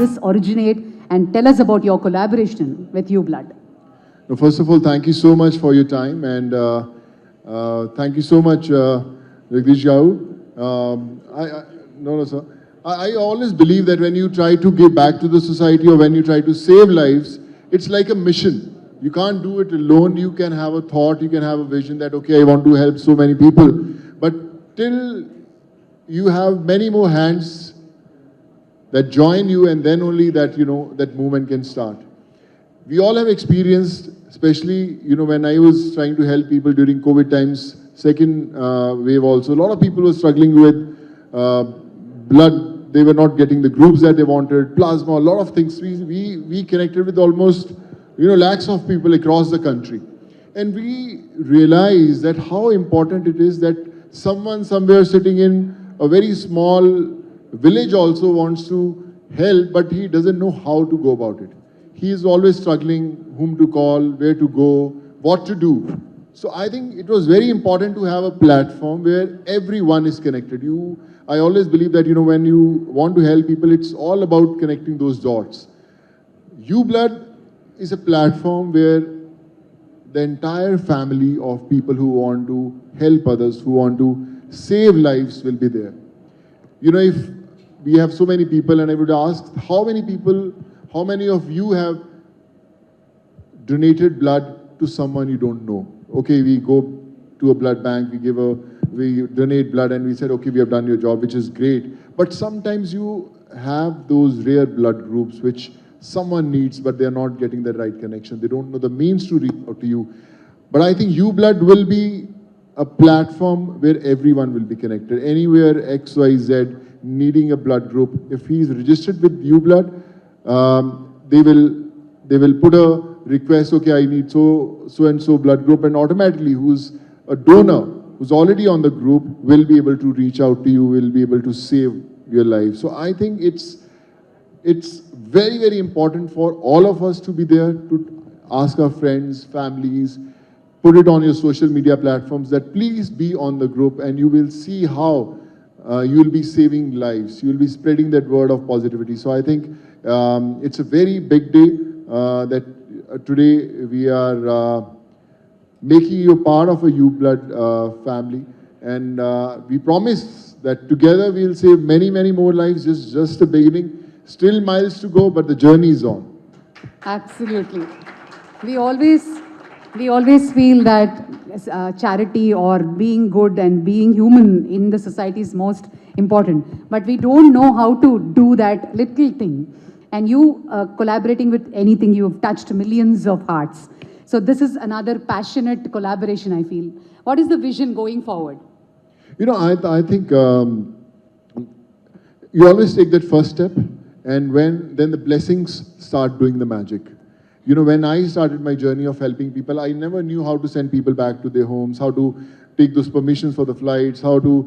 this originate? And tell us about your collaboration with UBLOOD. No, first of all, thank you so much for your time, and thank you so much, Jagdish Garu. No, sir. I always believe that when you try to give back to the society or when you try to save lives, it's like a mission. You can't do it alone. You can have a thought, you can have a vision that, okay, I want to help so many people. But till you have many more hands that join you, and then only that, that movement can start. We all have experienced, especially, when I was trying to help people during COVID times, second wave also, a lot of people were struggling with blood. They were not getting the groups that they wanted, plasma, a lot of things. We connected with almost, lakhs of people across the country. And we realized that how important it is that someone somewhere sitting in a very small village also wants to help, but he doesn't know how to go about it. He is always struggling whom to call, where to go, what to do. So I think it was very important to have a platform where everyone is connected. I always believe that, when you want to help people, it's all about connecting those dots. UBLOOD is a platform where the entire family of people who want to help others, who want to save lives will be there. If we have so many people, and I would ask, how many of you have donated blood to someone you don't know? Okay, we go to a blood bank, we donate blood, and we said, okay, we have done your job, which is great. But sometimes you have those rare blood groups which someone needs, but they're not getting the right connection. They don't know the means to reach out to you. But I think UBLOOD will be a platform where everyone will be connected. Anywhere X, Y, Z needing a blood group, if he's registered with UBLOOD, they will put a request, okay, I need so and so blood group, and automatically who's a donor, who's already on the group, will be able to reach out to you, will be able to save your life. So I think it's very, very important for all of us to be there, to ask our friends, families, put it on your social media platforms that please be on the group, and you will see how you will be saving lives. You will be spreading that word of positivity. So I think it's a very big day that today we are making you part of a UBLOOD family, and we promise that together we'll save many, many more lives. Just the beginning. Still miles to go, but the journey is on. Absolutely. We always feel that charity or being good and being human in the society is most important. But we don't know how to do that little thing. And you collaborating with anything, you have touched millions of hearts. So this is another passionate collaboration, I feel. What is the vision going forward? I think you always take that first step, and then the blessings start doing the magic. When I started my journey of helping people, I never knew how to send people back to their homes, how to take those permissions for the flights, how to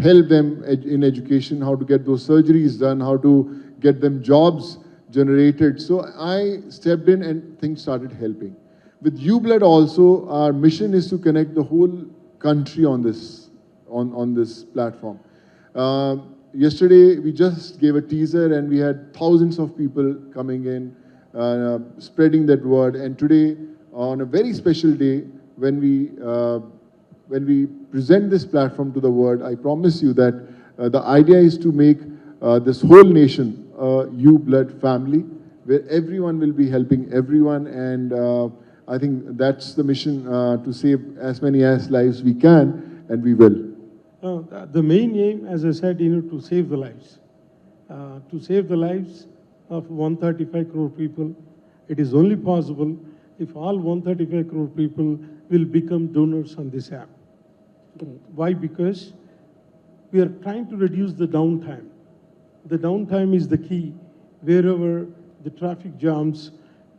help them in education, how to get those surgeries done, how to get them jobs generated. So I stepped in and things started helping. With UBLOOD also, our mission is to connect the whole country on this platform. Yesterday, we just gave a teaser and we had thousands of people coming in, spreading that word. And today, on a very special day, when we present this platform to the world, I promise you that the idea is to make this whole nation a UBLOOD family, where everyone will be helping everyone. And I think that's the mission, to save as many lives we can, and we will. The main aim, as I said, to save the lives. To save the lives of 135 crore people. It is only possible if all 135 crore people will become donors on this app. Great. Why? Because we are trying to reduce the downtime. The downtime is the key. Wherever the traffic jams,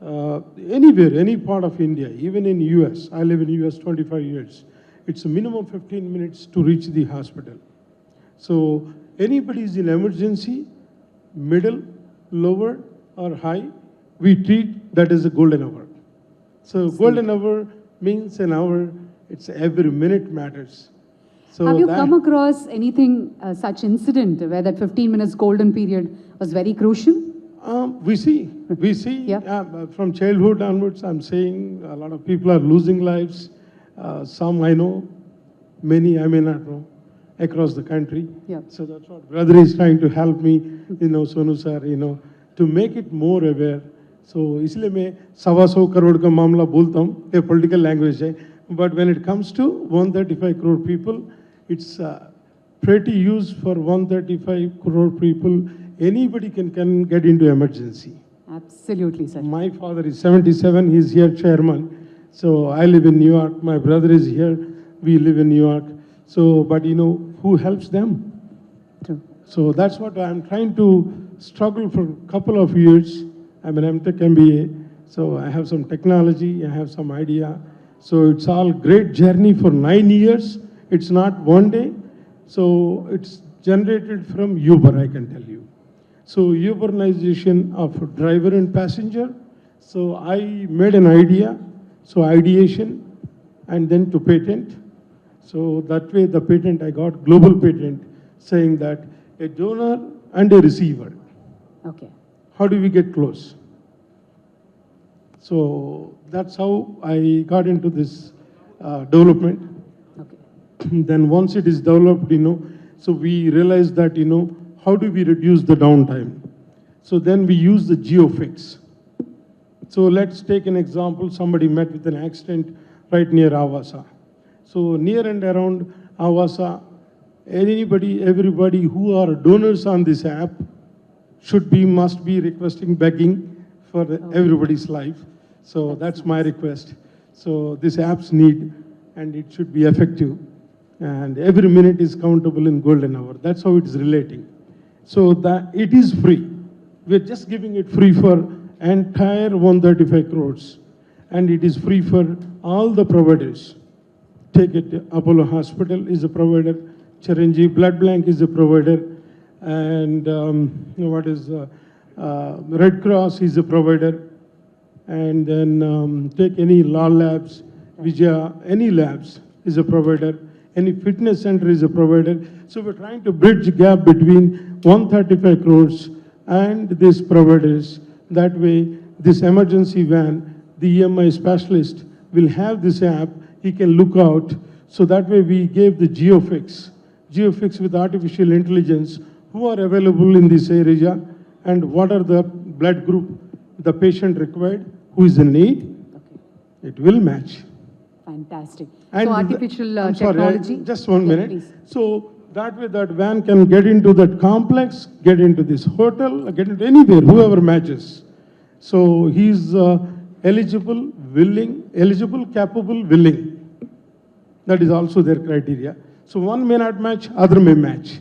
anywhere, any part of India, even in US, I live in US 25 years, it's a minimum 15 minutes to reach the hospital. So anybody is in emergency, middle, lower or high, we treat that as a golden hour. So golden hour means an hour, it's every minute matters. So have you come across anything, such incident where that 15 minutes golden period was very crucial? We see Yeah. from childhood onwards, I'm saying a lot of people are losing lives. Some I know, many I may not know, across the country. Yeah. So that's what brother is trying to help me, Sonu sir, to make it more aware. So इसलिए मैं 125 करोड़ का मामला बोलता हूँ, ये political language है. But when it comes to 135 crore people, it's pretty used for 135 crore people. Anybody can get into emergency. Absolutely, sir. My father is 77, he's here chairman. So I live in New York, my brother is here, we live in New York. So, but who helps them? True. So that's what I'm trying to struggle for a couple of years. I'm an MTech MBA, so I have some technology, I have some idea. So it's all great journey for 9 years. It's not one day. So it's generated from Uber, I can tell you. So Uberization of driver and passenger. So I made an idea, so ideation, and then to patent. So that way the patent, I got global patent saying that a donor and a receiver. Okay. How do we get close? So that's how I got into this development. Okay. Then once it is developed, so we realized that, how do we reduce the downtime? So then we use the geofix. So let's take an example. Somebody met with an accident right near Avasa. So near and around Avasa, everybody who are donors on this app must be requesting, begging for everybody's life. So that's my request. So this app's need, and it should be effective. And every minute is countable in golden hour. That's how it's relating. So that it is free. We're just giving it free for entire 135 crores. And it is free for all the providers. Take it, Apollo Hospital is a provider, Chiranjeev Blood Bank is a provider, and Red Cross is a provider, and then take any law labs, Vijaya, any labs is a provider, any fitness center is a provider. So we're trying to bridge the gap between 135 crores and these providers. That way, this emergency van, the EMI specialist will have this app, he can look out. So that way we gave the geofix with artificial intelligence, who are available in this area and what are the blood group the patient required, who is in need. Okay. It will match. Fantastic. And so artificial I'm sorry, technology. just 1 minute. Please. So that way that van can get into that complex, get into this hotel, get into anywhere, whoever matches. So he's eligible, capable, willing. That is also their criteria. So one may not match, other may match.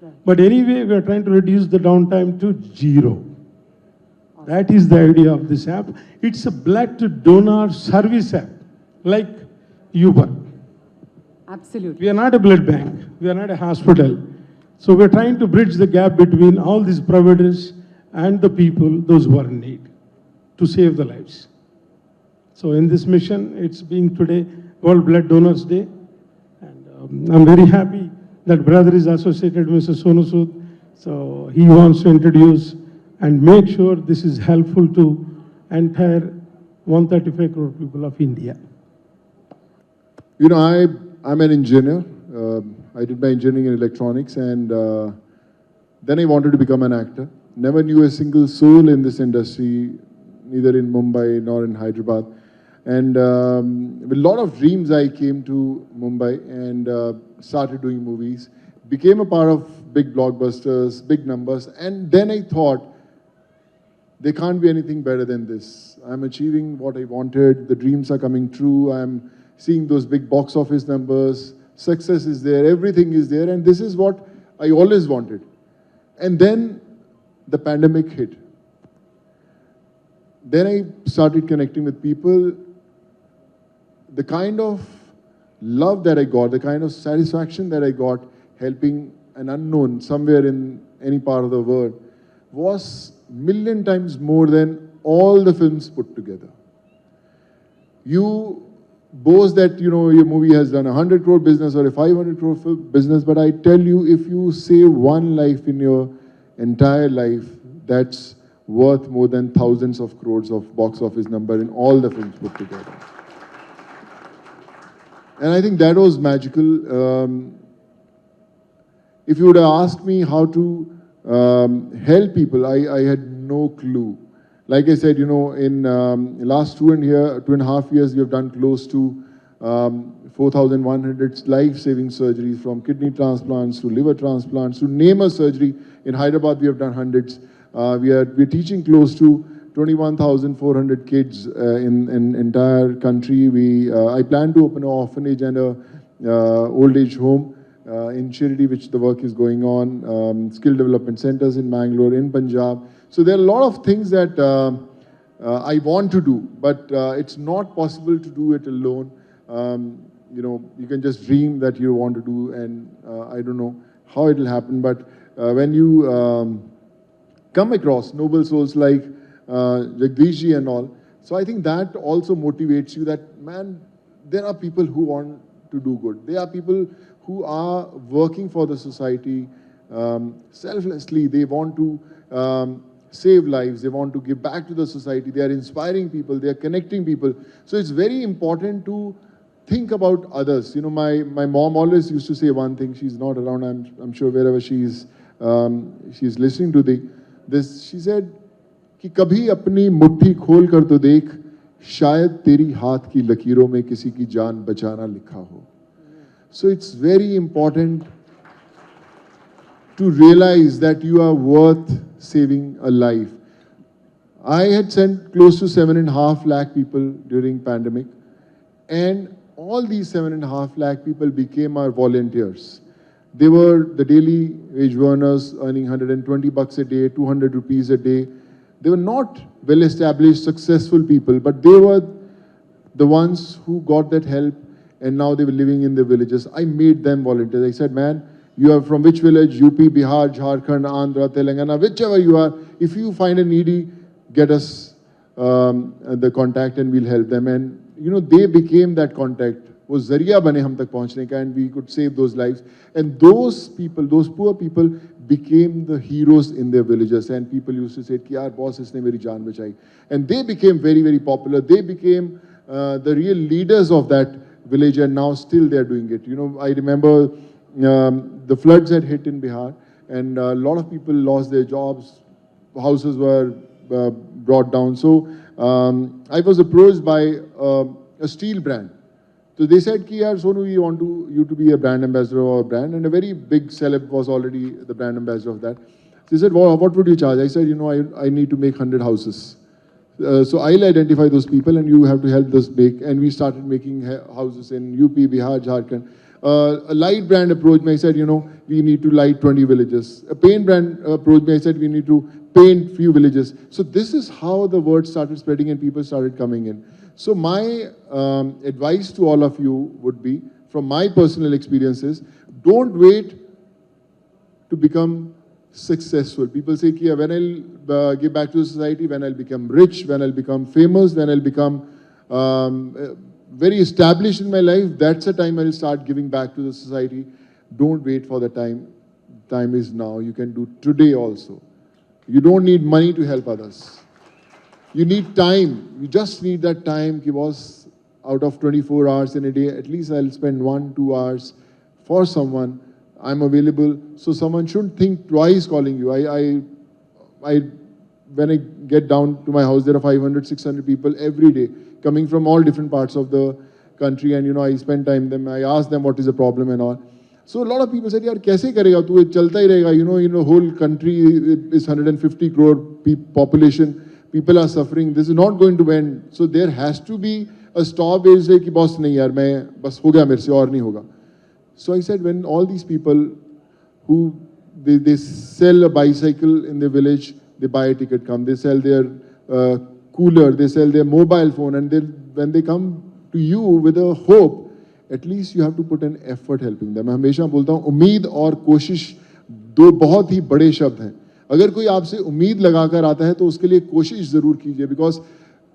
Right. But anyway, we are trying to reduce the downtime to 0. Awesome. That is the idea of this app. It's a blood donor service app, like Uber. Absolutely. We are not a blood bank. We are not a hospital. So we're trying to bridge the gap between all these providers and the people, those who are in need, to save the lives. So in this mission, it's being today World Blood Donors Day. And I'm very happy that brother is associated with Mr. Sonu Sood. So he wants to introduce and make sure this is helpful to entire 135 crore people of India. I'm an engineer. I did my engineering in electronics, and then I wanted to become an actor. Never knew a single soul in this industry, neither in Mumbai nor in Hyderabad. And with a lot of dreams, I came to Mumbai and started doing movies. Became a part of big blockbusters, big numbers. And then I thought, there can't be anything better than this. I'm achieving what I wanted. The dreams are coming true. I'm seeing those big box office numbers. Success is there. Everything is there. And this is what I always wanted. And then the pandemic hit. Then I started connecting with people. The kind of love that I got, the kind of satisfaction that I got helping an unknown somewhere in any part of the world was million times more than all the films put together. You boast that, your movie has done 100 crore business or a 500 crore business, but I tell you, if you save one life in your entire life, that's worth more than thousands of crores of box office number in all the films put together. And I think that was magical. If you would have asked me how to help people, I had no clue. Like I said, in the last 2.5 years, we have done close to 4,100 life-saving surgeries, from kidney transplants to liver transplants to name a surgery. In Hyderabad, we have done hundreds. We're teaching close to 21,400 kids in entire country. I plan to open an orphanage and a old age home in Shirdi, which the work is going on. Skill development centers in Bangalore, in Punjab. So there are a lot of things that I want to do, but it's not possible to do it alone. You can just dream that you want to do, and I don't know how it will happen, but when you come across noble souls like Jagdishji and all, so I think that also motivates you that, man, there are people who want to do good. There are people who are working for the society selflessly. They want to save lives. They want to give back to the society. They are inspiring people. They are connecting people. So it's very important to think about others. My mom always used to say one thing. She's not around. I'm sure wherever she's listening to this. She said कि कभी अपनी मुट्ठी खोल कर तो देख, शायद तेरी हाथ की लकीरों में किसी की जान बचाना लिखा हो. So it's very important to realize that you are worth saving a life. I had sent close to 7.5 lakh people during pandemic, and all these 7.5 lakh people became our volunteers. They were the daily wage earners earning $120 a day, 200 rupees a day. They were not well-established, successful people, but they were the ones who got that help, and now they were living in the villages. I made them volunteers. I said, man, you are from which village? UP, Bihar, Jharkhand, Andhra, Telangana, whichever you are. If you find a needy, get us the contact and we'll help them. And, they became that contact. वो जरिया बने हम तक पहुंचने का, and we could save those lives. And those people, those poor people, became the heroes in their villages. And people used to say, कि यार boss इसने मेरी जान बचाई. And they became very, very popular. They became the real leaders of that village, and now still they're doing it. I remember the floods had hit in Bihar, and a lot of people lost their jobs. Houses were brought down. So I was approached by a steel brand. So they said, ki, yaar, Sonu, we want you to be a brand ambassador of our brand. And a very big celeb was already the brand ambassador of that. So they said, well, what would you charge? I said, I need to make 100 houses. So I'll identify those people and you have to help us make. And we started making houses in UP, Bihar, Jharkhand. A light brand approached me. I said, we need to light 20 villages. A paint brand approached me. I said, we need to paint few villages. So this is how the word started spreading and people started coming in. So my advice to all of you would be, from my personal experiences, don't wait to become successful. People say, Kia, when I'll give back to the society, when I'll become rich, when I'll become famous, when I'll become very established in my life, that's the time I'll start giving back to the society. Don't wait for the time. Time is now. You can do today also. You don't need money to help others. You need time. You just need that time. Ki boss, out of 24 hours in a day, at least I'll spend 1-2 hours for someone. I'm available. So someone shouldn't think twice calling you. When I get down to my house, there are 500, 600 people every day coming from all different parts of the country. And, I spend time with them. I ask them what is the problem and all. So a lot of people said, yaar, kaise karega? Tu chalta hi rahega. Whole country is 150 crore population. People are suffering. This is not going to end. So there has to be a stop where you say, ki boss, nahi yaar, main bas ho gaya mere se aur nahi hoga. So I said, when all these people who, they sell a bicycle in the village, they buy a ticket, come, they sell their cooler, they sell their mobile phone, and when they come to you with a hope, at least you have to put an effort helping them. मैं हमेशा बोलता हूँ, उम्मीद और कोशिश दो बहुत ही बड़े शब्द हैं. अगर कोई आपसे उम्मीद लगाकर आता है तो उसके लिए कोशिश जरूर कीजिए, बिकॉज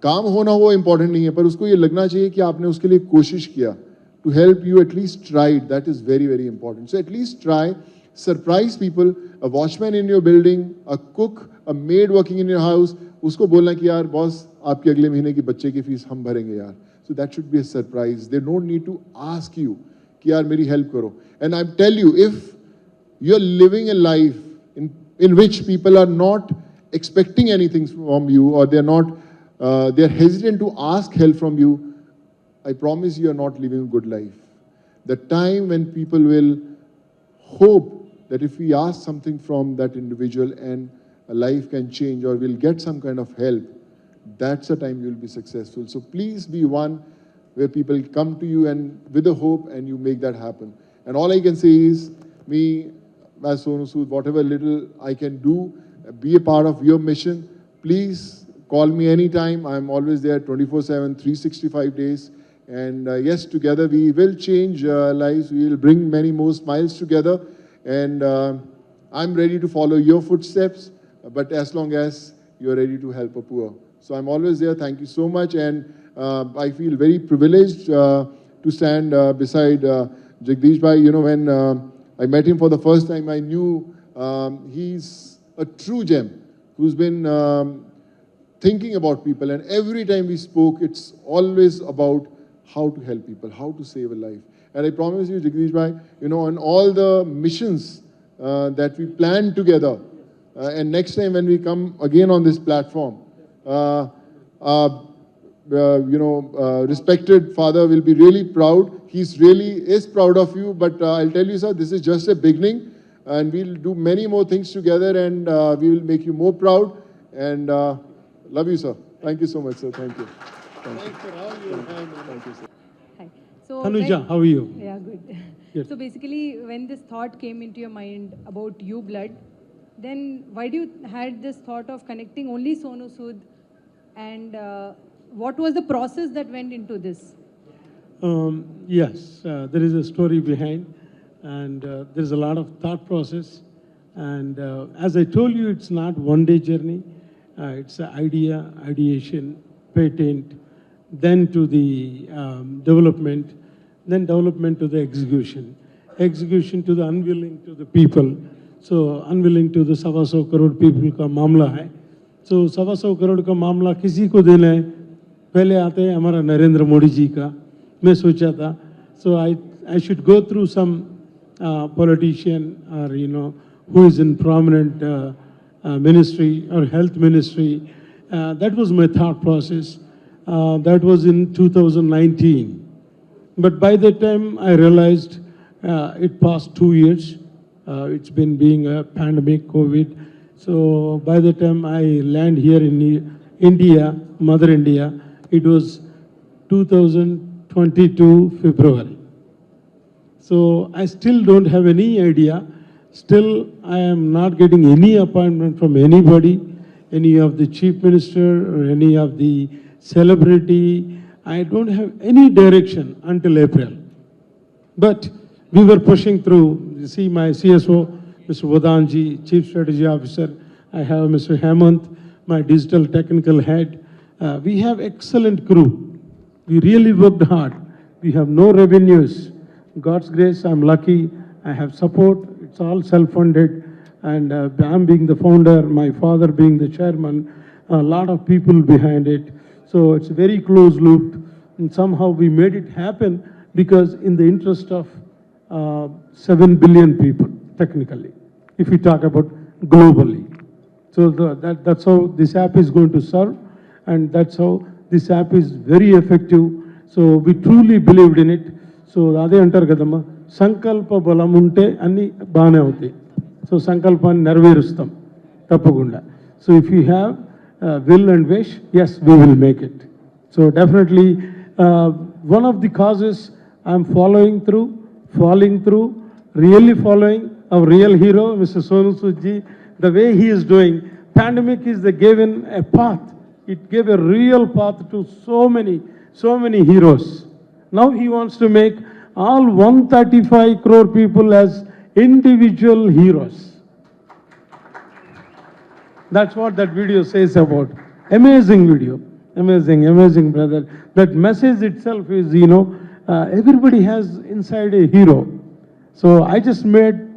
काम होना वो इम्पोर्टेंट नहीं है, पर उसको ये लगना चाहिए कि आपने उसके लिए कोशिश किया. To help you, at least tried. That is very, very important. So at least try. surprise people, a watchman in your building, a cook, a maid working in your house, उसको बोलना कि यार बॉस आपके अगले महीने की बच्चे की फीस हम भरेंगे यार. So that should be a surprise. They don't need to ask you कि यार मेरी help करो. And I tell you, if you're living a life in which people are not expecting anything from you, or they're hesitant to ask help from you, I promise you are not living a good life. The time when people will hope that if we ask something from that individual and a life can change or will get some kind of help, that's the time you will be successful. So please be one where people come to you and with a hope and you make that happen. And all I can say is, me, as Sonu Sood, whatever little I can do, be a part of your mission. Please call me anytime. I'm always there 24/7, 365 days. And yes, together we will change lives. We will bring many more smiles together. And I'm ready to follow your footsteps, but as long as you're ready to help a poor. So I'm always there. Thank you so much. And I feel very privileged to stand beside Jagdish Bhai. You know, when I met him for the first time, I knew he's a true gem who's been thinking about people. And every time we spoke, it's always about how to help people, how to save a life. And I promise you, Jagdish Bhai, you know, on all the missions that we planned together, and next time when we come again on this platform, respected father will be really proud. He's really is proud of you, but I'll tell you, sir, this is just a beginning, and we'll do many more things together, and we will make you more proud. And love you, sir. Thank you so much, sir. Thank you. Thanks for all your time. Thank you, sir. Hi. So Tanuja, how are you? Yeah, good. Yes. So basically, when this thought came into your mind about UBLOOD, then why do you had this thought of connecting only Sonu Sood, and what was the process that went into this? Yes, there is a story behind, and there is a lot of thought process. And as I told you, it's not one-day journey. It's an idea, ideation, patent, then to the development, then development to the execution, execution to the unwilling to the people. So unwilling to the 125 crore people का मामला है. So 125 crore का मामला किसी को देना है, पहले आते हैं हमारा नरेंद्र मोदी जी का. मैं सोचा था, so I should go through some politician or who is in prominent ministry or health ministry. That was my thought process. That was in 2019. But by that time, I realized it passed 2 years. It's been being a pandemic, COVID. So by the time I land here in India, Mother India, it was 2022 February. So I still don't have any idea. Still, I am not getting any appointment from anybody, any of the chief minister or any of the celebrity. I don't have any direction until April. But we were pushing through. You see my CSO, Mr. Vadanji, Chief Strategy Officer. I have Mr. Hemant, my digital technical head. We have excellent crew. We really worked hard. We have no revenues. God's grace, I'm lucky. I have support. It's all self-funded. And I'm being the founder, my father being the chairman, a lot of people behind it. So it's very close loop. And somehow we made it happen because in the interest of 7 billion people, technically, if we talk about globally. So that's how this app is going to serve, and that's how this app is very effective. So we truly believed in it. So Ade antaru kadamma, sankalpa balam unte anni baane avutayi. So sankalpan nerverustam tappagunda. So if you have will and wish, yes, we will make it. So definitely one of the causes I'm falling through, really following our real hero, Mr. Sonu Sood ji, the way he is doing. Pandemic is given a path. It gave a real path to so many heroes. Now he wants to make all 135 crore people as individual heroes. That's what that video says about. Amazing video. Amazing, brother. That message itself is, everybody has inside a hero. So I just made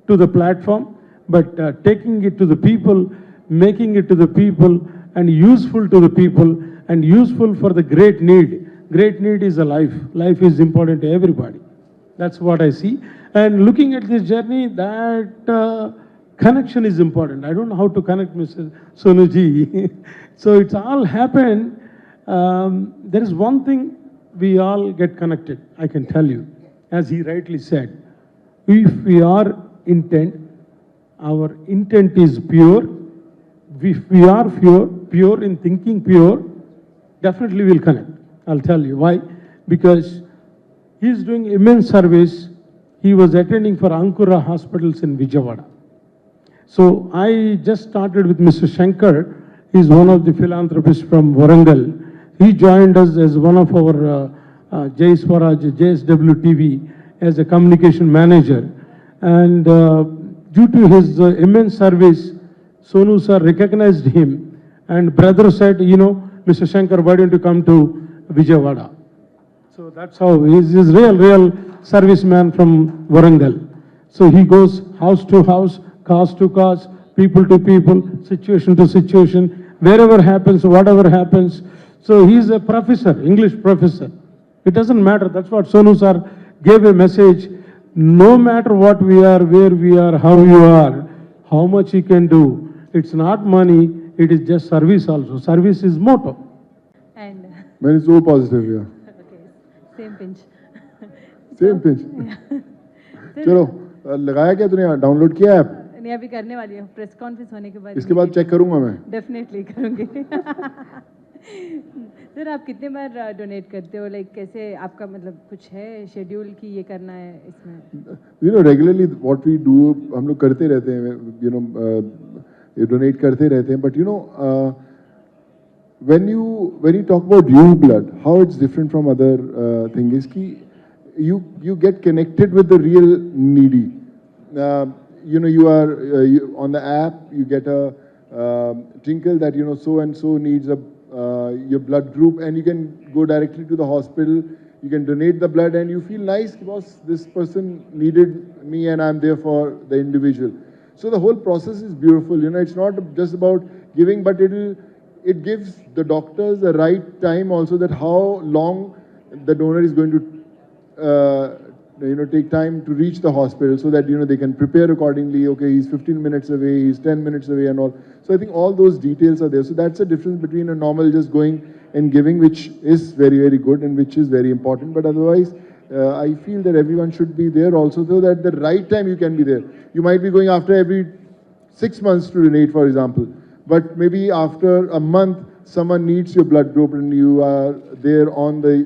to the platform, but taking it to the people, making it to the people, and useful to the people, and useful for the great need. Great need is a life. Life is important to everybody. That's what I see. And looking at this journey, that connection is important. I don't know how to connect Mr. Sonuji. So it's all happened. There is one thing, we all get connected, I can tell you. As he rightly said, if we are intent, our intent is pure. If we are pure in thinking, pure, definitely we'll connect. I'll tell you why. Because he is doing immense service. He was attending for Ankura hospitals in Vijayawada. So I just started with Mr. Shankar. He's one of the philanthropists from Warangal. He joined us as one of our JSW TV as a communication manager. And due to his immense service, Sonu sir recognized him, and brother said, you know, Mr. Shankar, why don't you come to Vijayawada? So that's how he's real serviceman from Warangal. So he goes house to house, cause to cause, people to people, situation to situation, wherever happens, whatever happens. So he's a professor, English professor. It doesn't matter. That's what Sonu sir gave a message. No matter what we are, where we are, how you are, how much he can do. It's not money, it is just service also. Service is motto. And Man, it's so positive, yeah. okay, same pinch. Same pinch. चलो लगाया क्या तूने download किया app नहीं अभी करने वाली है प्रेस कॉन्फ्रेंस होने के बाद इसके बाद चेक करूंगा मैं डेफिनेटली करूंगी सर आप कितने बार डोनेट करते हो लाइक कैसे आपका मतलब कुछ है शेड्यूल कि ये करना है इसमें you know regularly what we do हम लोग करते रहते हैं यू नो ये डोनेट करते रहते हैं but you know when you talk about UBLOOD, how it's different from other thing is ki you get connected with the real needy. You know, you are on the app, you get a tinkle that, you know, so and so needs your blood group, and you can go directly to the hospital. You can donate the blood, and you feel nice because this person needed me, and I'm there for the individual. So the whole process is beautiful. You know, it's not just about giving, but it gives the doctors the right time also that how long the donor is going to you know, take time to reach the hospital so that, you know, they can prepare accordingly. Okay, he's 15 minutes away, he's 10 minutes away and all. So I think all those details are there. So that's the difference between a normal just going and giving, which is very, very good and which is very important. But otherwise, I feel that everyone should be there also so that the right time you can be there. You might be going after every 6 months to donate, for example. But maybe after a month, someone needs your blood group and you are there on the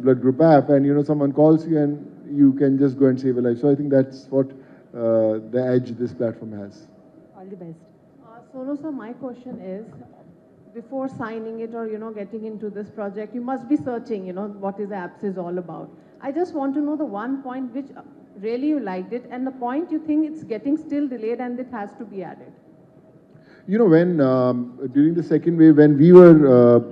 blood group app, and, you know, someone calls you and you can just go and save a life. So I think that's what the edge this platform has. all the best Sonu sir, my question is, before signing it or, you know, getting into this project, you must be searching, you know, what is the apps is all about. I just want to know the one point which really you liked it and the point you think it's getting still delayed and it has to be added. You know, when during the second wave, when we were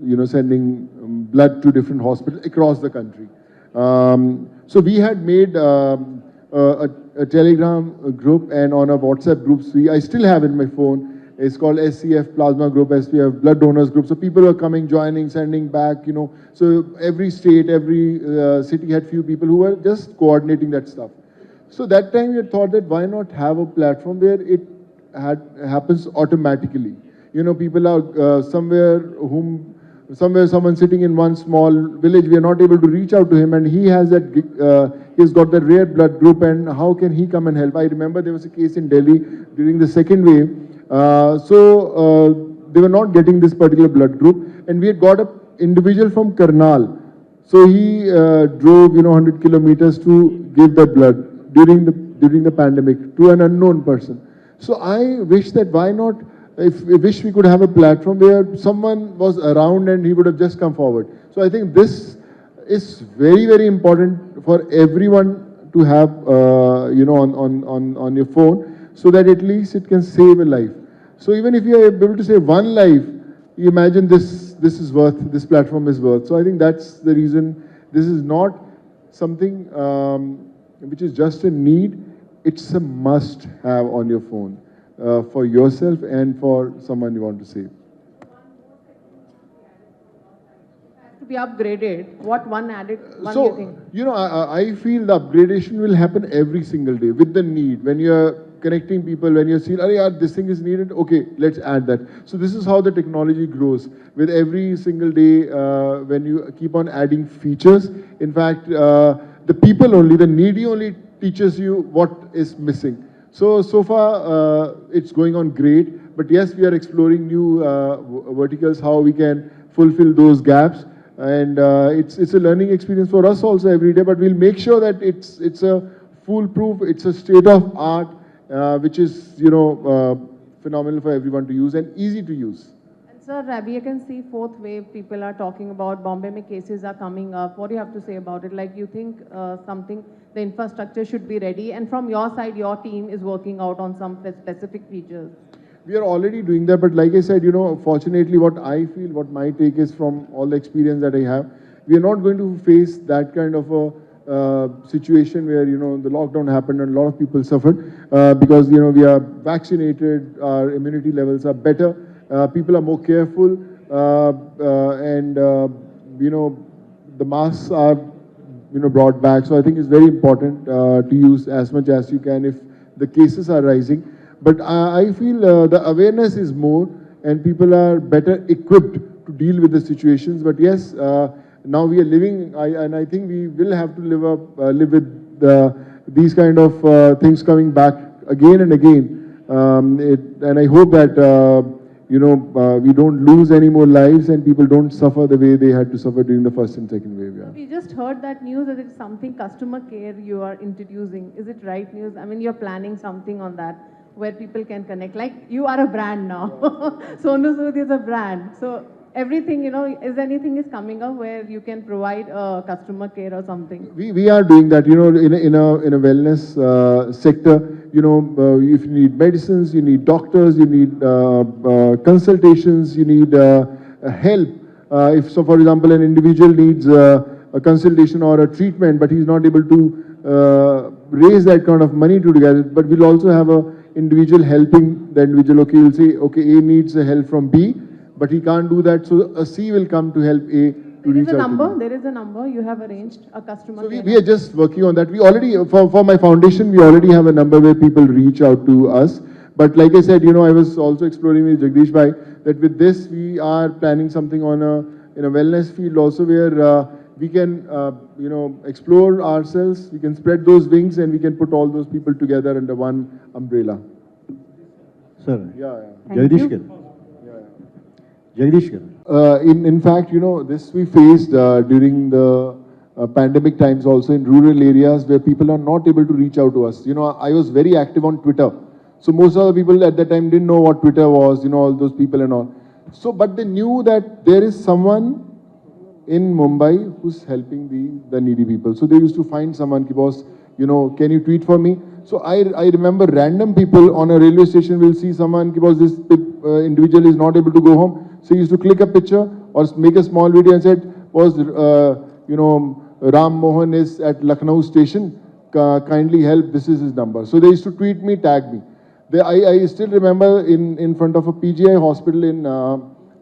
you know, sending blood to different hospitals across the country, so we had made a Telegram group, and on our WhatsApp groups, I still have it in my phone. It's called SCF Plasma Group, SPF Blood Donors Group. So people were coming, joining, sending back, you know. So every state, every city had few people who were just coordinating that stuff. So that time we thought that why not have a platform where it happens automatically. You know, people are somewhere someone sitting in one small village, we are not able to reach out to him, and he has that, he's got the rare blood group, and how can he come and help? I remember there was a case in Delhi during the second wave. They were not getting this particular blood group, and we had got an individual from Karnal. So he drove, you know, 100 kilometers to give the blood during the pandemic to an unknown person. So I wish that why not, I wish we could have a platform where someone was around and he would have just come forward. So I think this is very, very important for everyone to have, you know, on your phone, so that at least it can save a life. So even if you are able to save one life, you imagine this platform is worth. So I think that's the reason. This is not something, which is just a need, it's a must have on your phone for yourself and for someone you want to save. To be upgraded, what one added, one So, you think? you know, I feel the upgradation will happen every single day with the need. When you're connecting people, when you're seeing, oh yeah, this thing is needed, okay, let's add that. So this is how the technology grows. With every single day, when you keep on adding features, in fact, the people only, the needy only teaches you what is missing. So far, it's going on great. But yes, we are exploring new verticals, how we can fulfill those gaps. And it's a learning experience for us also every day, but we'll make sure that it's a foolproof, it's a state of art, which is, you know, phenomenal for everyone to use and easy to use. And sir, Rabi, I can see fourth wave, people are talking about, Bombay mein cases are coming up. What do you have to say about it? Like, you think something, the infrastructure should be ready, and from your side, your team is working out on some specific features? We are already doing that, but like I said, you know, fortunately what I feel, what my take is from all the experience that I have, we are not going to face that kind of a situation where, you know, the lockdown happened and a lot of people suffered because, you know, we are vaccinated, our immunity levels are better, people are more careful, and, you know, the masks are, you know, brought back. So I think it's very important to use as much as you can if the cases are rising. But I feel the awareness is more and people are better equipped to deal with the situations. But yes, now we are living, and I think we will have to live with these kind of things coming back again and again. And I hope that, you know, we don't lose any more lives and people don't suffer the way they had to suffer during the first and second wave. Yeah. We just heard that news that it's something customer care you are introducing. Is it right news? I mean, you're planning something on that, where people can connect. Like, you are a brand now. Sonu Sood is a brand. So everything, you know, is anything is coming up where you can provide customer care or something? We are doing that, you know, in a wellness sector. You know, if you need medicines, you need doctors, you need consultations, you need help. If so, for example, an individual needs a consultation or a treatment, but he's not able to raise that kind of money to get it. But we'll also have a individual helping the individual. Okay, you'll say, okay, A needs help from B, but he can't do that, so a C will come to help A to reach out to B. There is a number you have arranged, a customer care. So we are just working on that. We already, for my foundation, we already have a number where people reach out to us. But like I said, you know, I was also exploring with Jagdish Bhai that with this we are planning something on in a wellness field also where we can, you know, explore ourselves, we can spread those wings and we can put all those people together under one umbrella. Sir, Yeah. Jagdish Kar. Jagdish Kar. In fact, you know, this we faced during the pandemic times also in rural areas where people are not able to reach out to us. You know, I was very active on Twitter. So most of the people at that time didn't know what Twitter was, you know, all those people and all. So, but they knew that there is someone in Mumbai who's helping the needy people. So they used to find someone, boss, you know, can you tweet for me? So I remember random people on a railway station will see someone, because this individual is not able to go home. So he used to click a picture or make a small video and said, was, you know, Ram Mohan is at Lucknow station, kindly help, this is his number. So they used to tweet me, tag me. I still remember in front of a PGI hospital in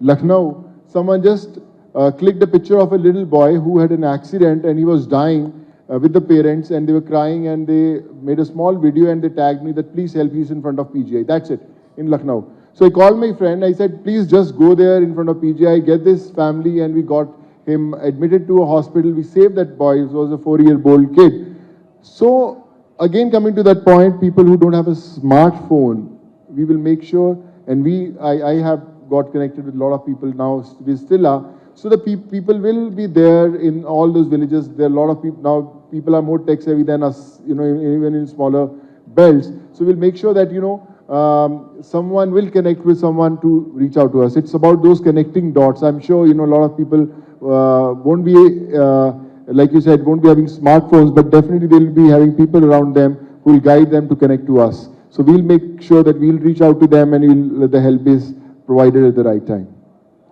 Lucknow, someone just clicked a picture of a little boy who had an accident and he was dying with the parents and they were crying and they made a small video and they tagged me that please help, he's in front of PGI. That's it, in Lucknow. So I called my friend, I said, please just go there in front of PGI, get this family, and we got him admitted to a hospital. We saved that boy, he was a 4-year-old kid. So again, coming to that point, people who don't have a smartphone, we will make sure, and I have got connected with a lot of people now, we still are. So the people will be there in all those villages. There are a lot of people now, people are more tech savvy than us, you know, even in smaller belts. So we'll make sure that, you know, someone will connect with someone to reach out to us. It's about those connecting dots. I'm sure, you know, a lot of people won't be, like you said, won't be having smartphones, but definitely they'll be having people around them who will guide them to connect to us. So we'll make sure that we'll reach out to them and the help is provided at the right time.